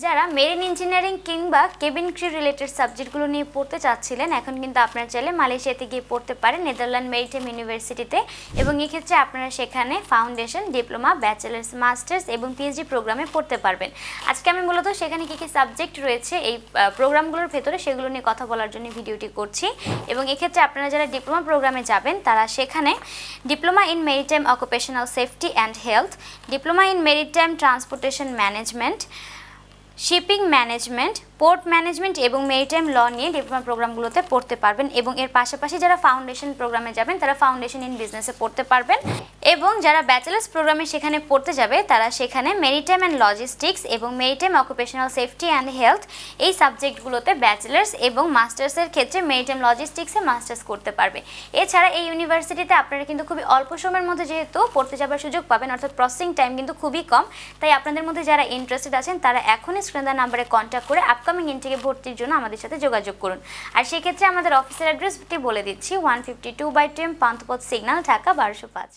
যারা marine engineering কিংবা cabin crew related সাবজেক্টগুলো নিয়ে পড়তে চাচ্ছিলেন এখন কিন্তু আপনারা চাইলে মালয়েশিয়াতে গিয়ে পড়তে পারেন নেদারল্যান্ড মেরিটাইম ইউনিভার্সিটিতে এবং এক্ষেত্রে আপনারা সেখানে ফাউন্ডেশন, ডিপ্লোমা, ব্যাচেলার্স, মাস্টার্স এবং পিএইচডি প্রোগ্রামে পড়তে পারবেন। আজকে আমি মূলত সেখানে কী কী সাবজেক্ট রয়েছে এই প্রোগ্রামগুলোর ভেতরে সেগুলো নিয়ে কথা বলার জন্য ভিডিওটি করছি। এবং এক্ষেত্রে আপনারা যারা ডিপ্লোমা প্রোগ্রামে যাবেন তারা সেখানে diploma in maritime occupational safety and health, diploma in maritime transportation management, shipping management, port management এবং মেরিটাইম ল নিয়ে ডিপ্লোমা প্রোগ্রামগুলোতে পড়তে পারবেন। এবং এর পাশাপাশি যারা ফাউন্ডেশন প্রোগ্রামে যাবেন তারা ফাউন্ডেশন ইন বিজনেসে পড়তে পারবেন। এবং যারা ব্যাচেলার্স প্রোগ্রামে সেখানে পড়তে যাবে তারা সেখানে মেরিটাইম অ্যান্ড লজিস্টিক্স এবং maritime occupational safety and health এই সাবজেক্টগুলোতে ব্যাচেলার্স এবং মাস্টার্সের ক্ষেত্রে মেরিটাইম লজিস্টিক্সে মাস্টার্স করতে পারবে। এছাড়া এই ইউনিভার্সিটিতে আপনারা কিন্তু খুবই অল্প সময়ের মধ্যে যেহেতু পড়তে যাবার সুযোগ পাবেন, অর্থাৎ প্রসেসিং টাইম কিন্তু খুবই কম, তাই আপনাদের মধ্যে যারা ইন্টারেস্টেড আছেন তারা এখনই স্ক্রিন দেওয়া নাম্বারে কন্ট্যাক্ট করে আপকামিং ইনটেকে ভর্তির জন্য আমাদের সাথে যোগাযোগ করুন। আর সেক্ষেত্রে আমাদের অফিসের অ্যাড্রেসটি বলে দিচ্ছি, 152/10 পান্থপথ সিগন্যাল, ঢাকা 1205।